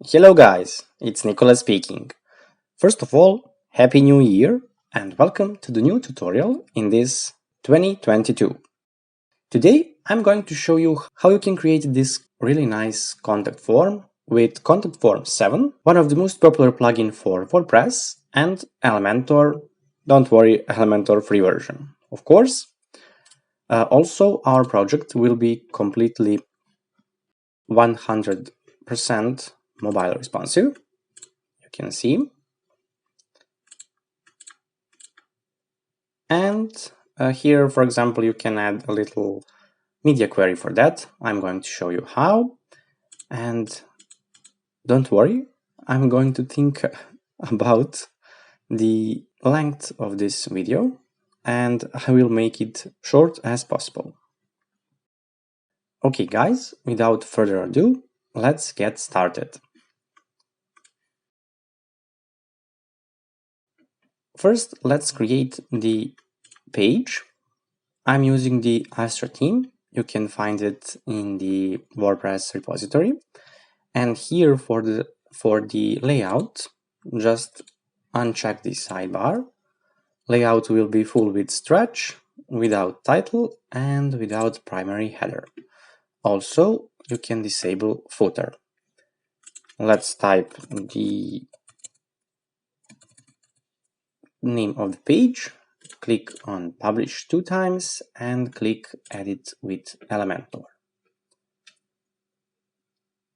Hello guys, it's Nicola speaking. First of all, Happy New Year and welcome to the new tutorial in this 2022. Today I'm going to show you how you can create this really nice contact form with Contact Form 7, one of the most popular plugins for WordPress, and Elementor, don't worry, Elementor free version, of course. Also, our project will be completely 100% mobile responsive. You can see. And here, for example, you can add a little media query for that. I'm going to show you how. And don't worry, I'm going to think about the length of this video and I will make it short as possible. Okay guys, without further ado, let's get started. First, let's create the page. I'm using the Astra theme. You can find it in the WordPress repository. And here for the layout, just uncheck the sidebar. Layout will be full with stretch, without title, and without primary header. Also, you can disable footer. Let's type the name of the page, click on publish 2 times, and click edit with Elementor.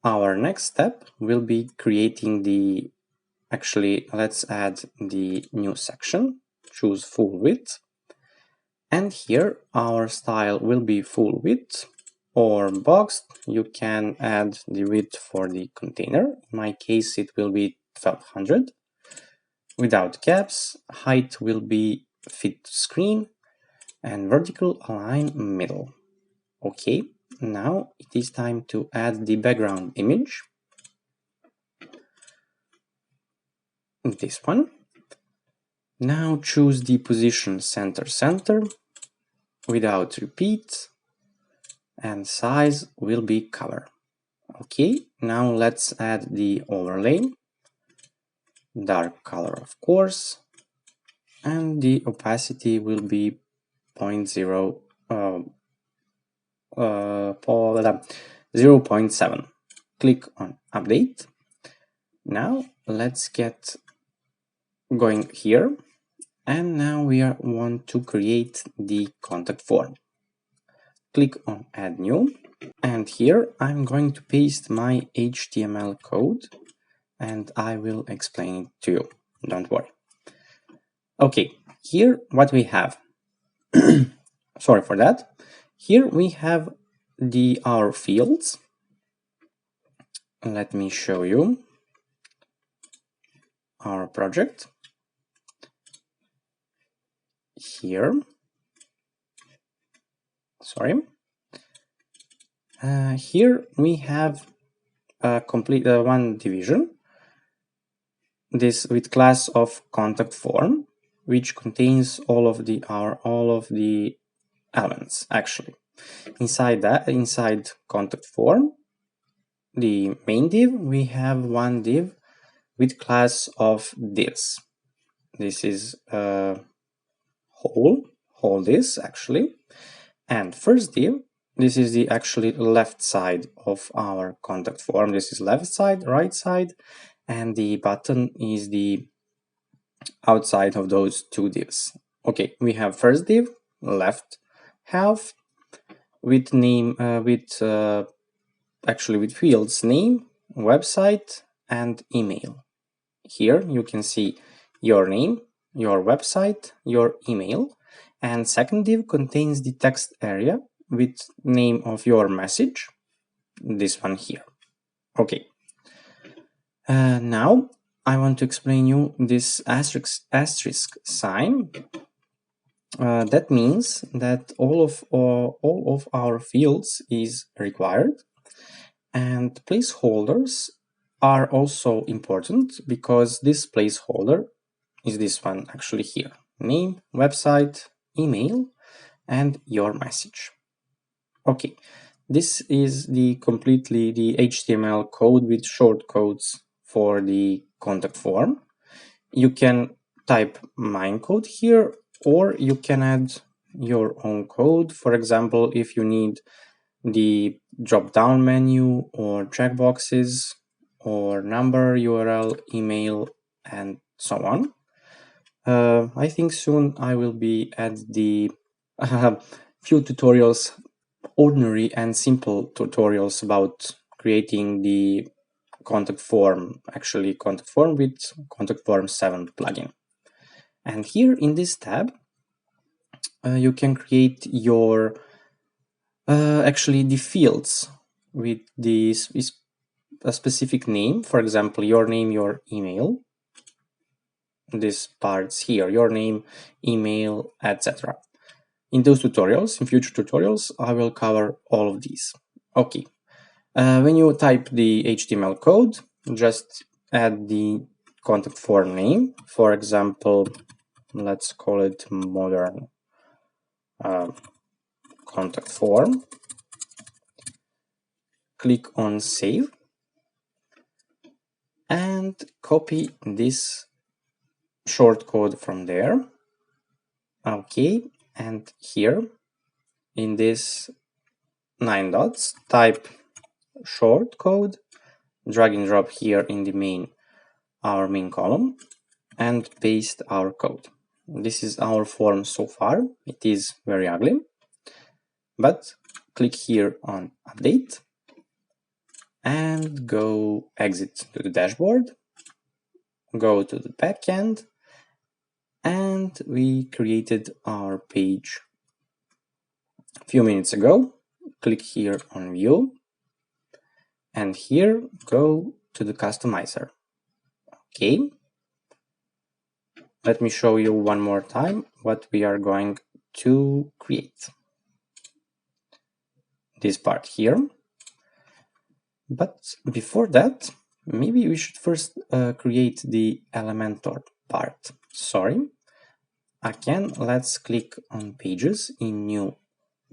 Our next step will be creating the, let's add the new section, choose full width, and here our style will be full width or boxed. You can add the width for the container. In my case, it will be 1200. Without caps, height will be fit to screen, and vertical align middle. Okay, now it is time to add the background image. This one. Now choose the position center without repeat, and size will be color. Okay, now let's add the overlay. Dark color, of course, and the opacity will be 0.7. Click on update. Now let's get going here, and now we want to create the contact form. Click on add new, and here I'm going to paste my HTML code and I will explain it to you, don't worry. Okay, here what we have, sorry for that. Here we have our fields. Let me show you our project. Here, sorry. Here we have a complete one division. This with class of contact form, which contains all of the elements actually. Inside contact form, the main div, we have one div with class of divs. This is whole this actually, and first div, this is the actually left side of our contact form. This is left side, right side, and the button is the outside of those two divs. Okay, we have first div, left half, with name, with fields name, website, and email. Here you can see your name, your website, your email, and second div contains the text area with name of your message, this one here. Okay. Now I want to explain you this asterisk sign. That means that all of our fields is required, and placeholders are also important because this placeholder is this one actually here: name, website, email, and your message. Okay, This is completely the HTML code with shortcodes for the contact form. You can type mine code here, or you can add your own code. For example, if you need the drop-down menu or checkboxes or number, URL, email, and so on. I think soon I will be at the few tutorials, ordinary and simple tutorials about creating the contact form, actually contact form with contact form 7 plugin. And here in this tab, you can create your actually the fields with this a specific name. For example, your name, your email. These parts here, your name, email, etc. In those tutorials, in future tutorials, I will cover all of these. Okay. When you type the HTML code, just add the contact form name. For example, let's call it modern contact form. Click on save and copy this shortcode from there. Okay, and here in this 9 dots, type shortcode, drag and drop here in the our main column, and paste our code. This is our form so far. It is very ugly, but click here on update and go exit to the dashboard, go to the backend, and we created our page a few minutes ago. Click here on view, and here go to the customizer. Okay, let me show you one more time what we are going to create. This part here. But before that, maybe we should first create the Elementor part. Sorry. Again, let's click on pages in new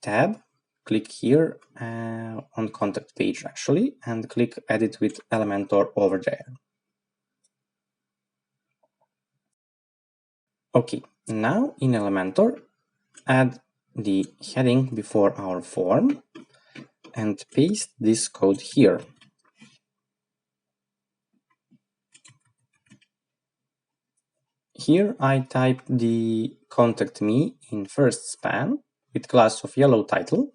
tab. Click here on contact page actually, and click edit with Elementor over there. Okay, now in Elementor, add the heading before our form and paste this code here. Here I type the contact me in first span with class of yellow title,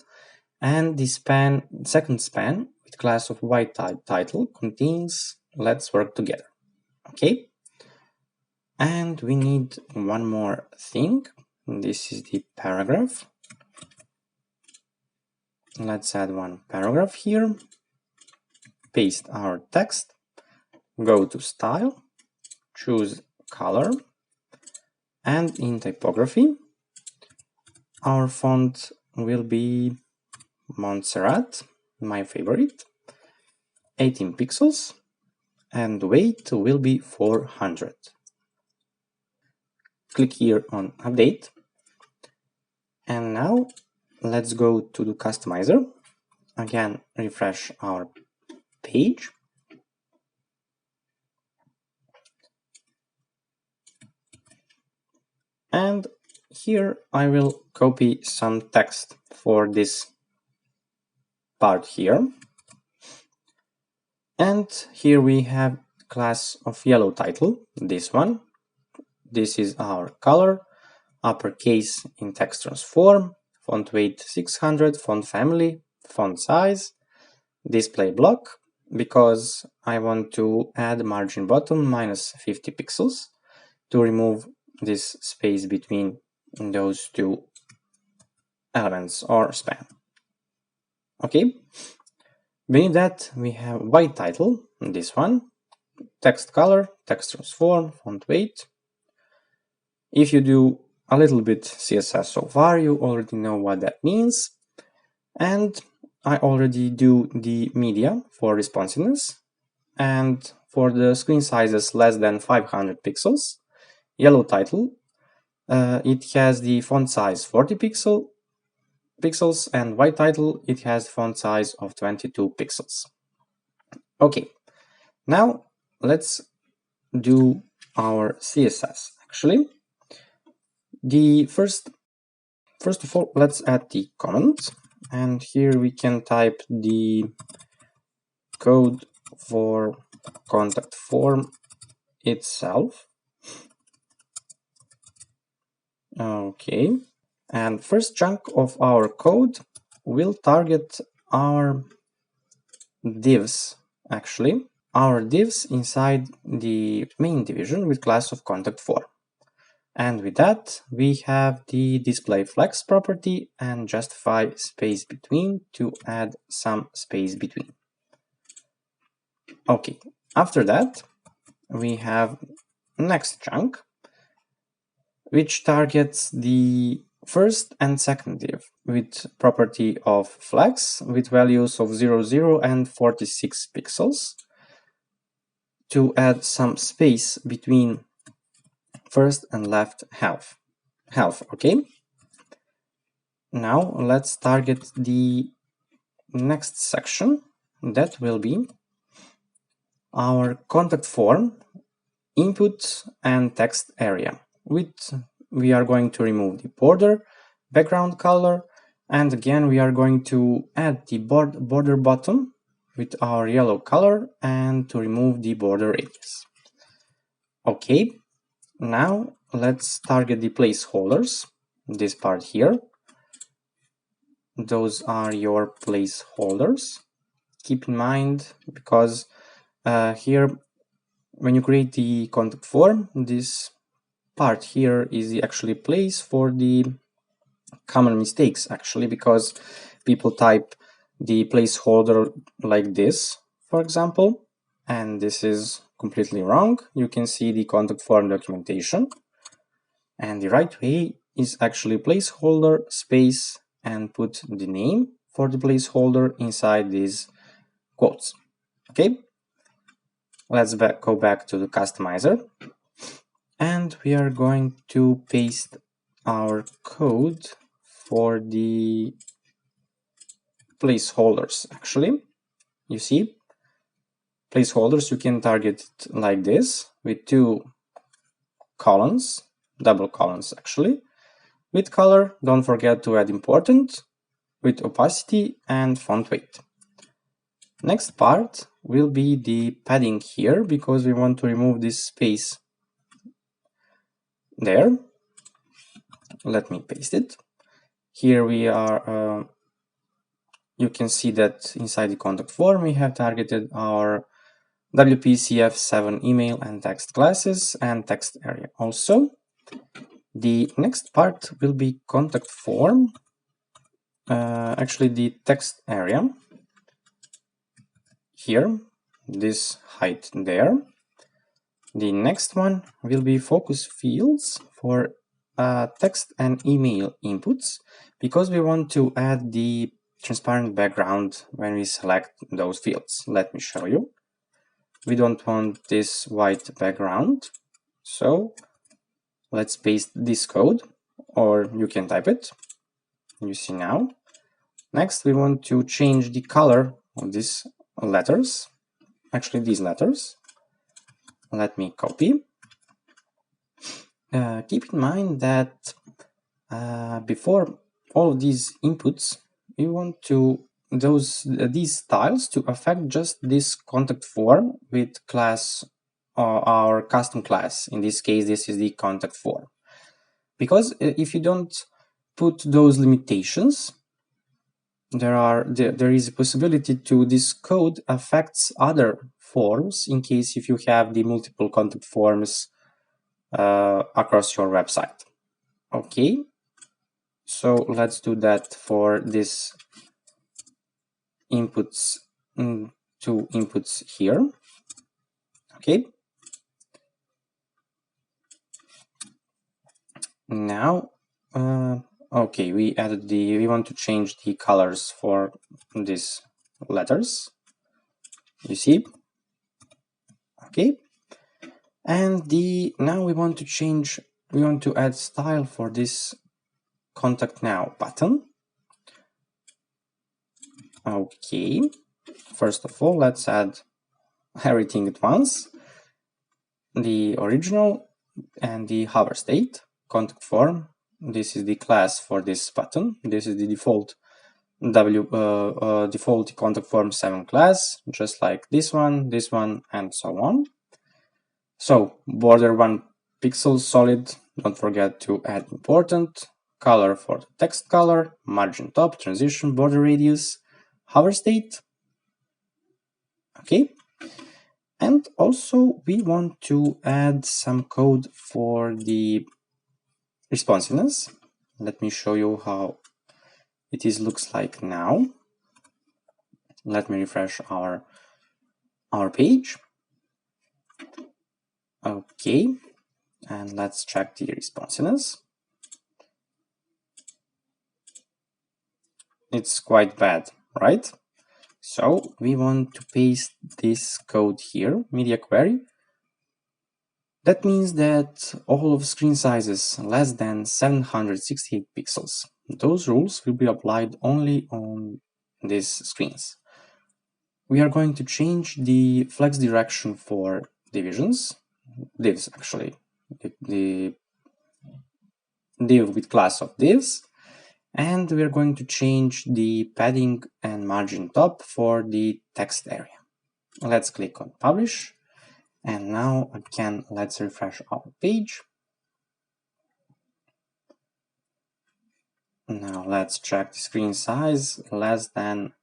and the second span with class of white title contains let's work together. Okay, and we need one more thing. This is the paragraph. Let's add one paragraph here, paste our text, go to style, choose color, and in typography our font will be Montserrat, my favorite, 18 pixels, and weight will be 400. Click here on update, and now let's go to the customizer. Again, refresh our page. And here I will copy some text for this part here. And here we have class of yellow title, this one. This is our color, uppercase in text transform, font weight 600, font family, font size, display block, because I want to add margin bottom minus 50 pixels to remove this space between those two elements or span. Okay, beneath that we have white title, this one, text color, text transform, font weight. If you do a little bit CSS so far, you already know what that means. And I already do the media for responsiveness, and for the screen sizes less than 500 pixels, yellow title, it has the font size 40 pixel, pixels, and white title, it has font size of 22 pixels. Okay, now let's do our CSS. Actually, the first of all, let's add the comment, and here we can type the code for contact form itself. Okay, and first chunk of our code will target our divs, actually our divs inside the main division with class of contact form. And with that, we have the display flex property and justify space between to add some space between. Okay, after that, we have next chunk, which targets the first and second div with property of flex with values of 00 and 46 pixels to add some space between first and left half. Okay. Now let's target the next section, that will be our contact form input and text area. We are going to remove the border, background color, and again we are going to add the border bottom with our yellow color and to remove the border radius. Okay, now let's target the placeholders, this part here. Those are your placeholders. Keep in mind, because here when you create the contact form, this part here is the actually place for the common mistakes, actually, because people type the placeholder like this, for example, and this is completely wrong. You can see the contact form documentation, and the right way is actually placeholder space and put the name for the placeholder inside these quotes. Okay, let's go back to the customizer, and we are going to paste our code for the placeholders. Actually, you see, placeholders you can target it like this with two columns, double columns actually. With color, don't forget to add important, with opacity and font weight. Next part will be the padding here, because we want to remove this space there. Let me paste it. Here we are, you can see that inside the contact form we have targeted our WPCF7 email and text classes and text area. Also, the next part will be contact form, actually the text area. Here, this height there. The next one will be focus fields for text and email inputs, because we want to add the transparent background when we select those fields. Let me show you. We don't want this white background, so let's paste this code, or you can type it. You see now. Next, we want to change the color of these letters, actually these letters. Let me copy. Keep in mind that before all of these inputs, we want to these styles to affect just this contact form with class or our custom class. In this case, this is the contact form. Because if you don't put those limitations, there is a possibility to this code affects other forms in case if you have the multiple contact forms across your website. Okay, so let's do that for this inputs, two inputs here. Okay, now okay, we want to change the colors for these letters, you see. Okay, and now we want to add style for this contact now button. Okay, first of all, let's add everything at once. The original and the hover state, contact form. This is the class for this button. This is the default default contact form 7 class, just like this one, and so on. So border 1 pixel solid. Don't forget to add important. Color for the text color, margin top, transition, border radius, hover state. Okay. And also we want to add some code for the responsiveness. Let me show you how looks like now. Let me refresh our page. Okay, and let's check the responsiveness. It's quite bad, right? So we want to paste this code here, media query. That means that all of screen sizes less than 768 pixels. Those rules will be applied only on these screens. We are going to change the flex direction for divs actually, the div with class of divs, and we are going to change the padding and margin top for the text area. Let's click on publish, and now again let's refresh our page. Now let's check the screen size less than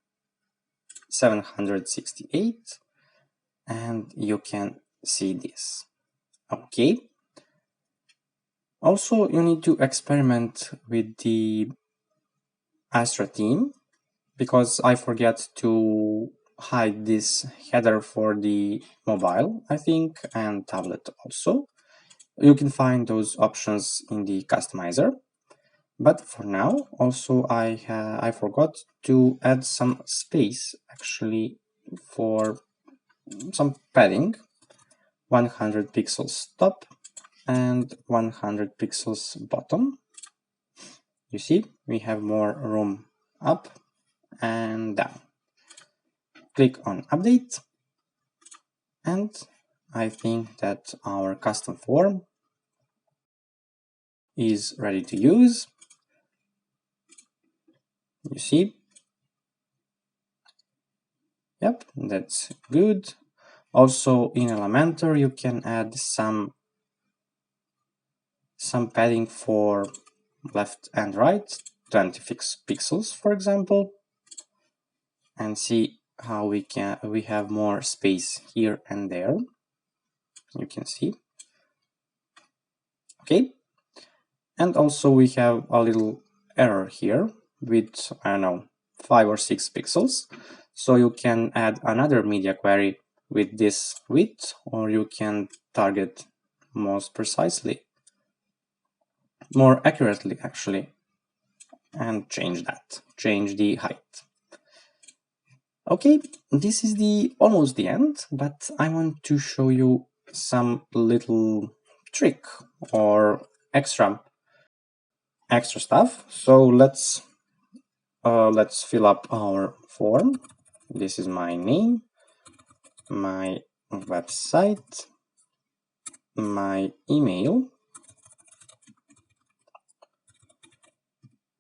768, and you can see this. Okay. Also, you need to experiment with the Astra theme, because I forget to hide this header for the mobile, I think, and tablet also. You can find those options in the customizer. But for now, also I forgot to add some space actually for some padding, 100 pixels top and 100 pixels bottom. You see, we have more room up and down. Click on update, and I think that our custom form is ready to use. You see? Yep, that's good. Also in Elementor you can add some padding for left and right, 20 pixels for example, and see how we have more space here and there. You can see. Okay, and also we have a little error here with, I don't know, 5 or 6 pixels. So you can add another media query with this width, or you can target most precisely, more accurately actually, and change the height. Okay, this is almost the end, but I want to show you some little trick or extra stuff. So let's fill up our form. This is my name, my website, my email,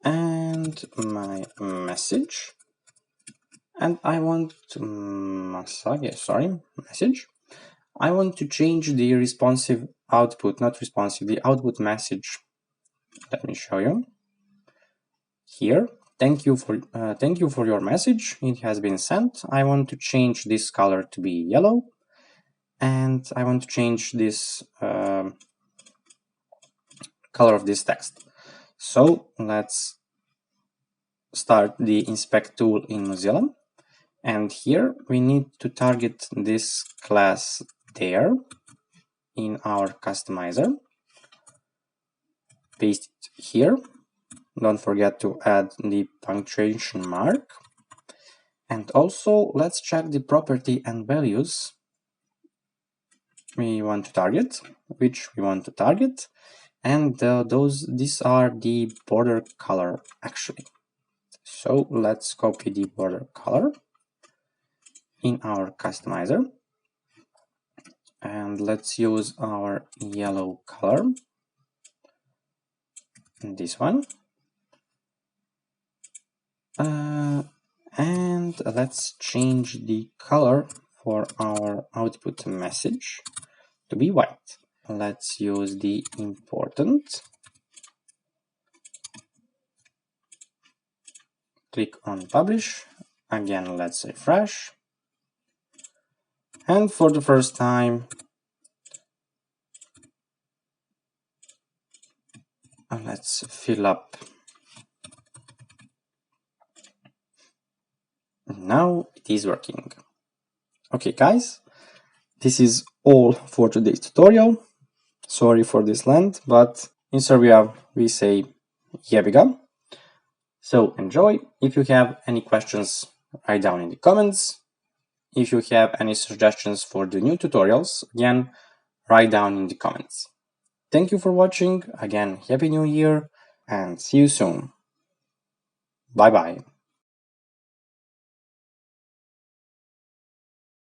and my message. And I want message. I want to change the responsive output, not responsive, the output message. Let me show you here. Thank you for your message. It has been sent. I want to change this color to be yellow, and I want to change this color of this text. So let's start the inspect tool in Mozilla, and here we need to target this class there in our customizer. Paste it here. Don't forget to add the punctuation mark. And also let's check the property and values we want to target, and these are the border color actually. So let's copy the border color in our customizer, and let's use our yellow color, this one, and let's change the color for our output message to be white. Let's use the important, click on publish, again let's refresh, and for the first time let's fill up. Now it is working. Okay guys, this is all for today's tutorial. Sorry for this length, but in Serbia we say jebiga. So enjoy. If you have any questions, write down in the comments. If you have any suggestions for the new tutorials, again, write down in the comments. Thank you for watching. Again, Happy New Year and see you soon. Bye bye.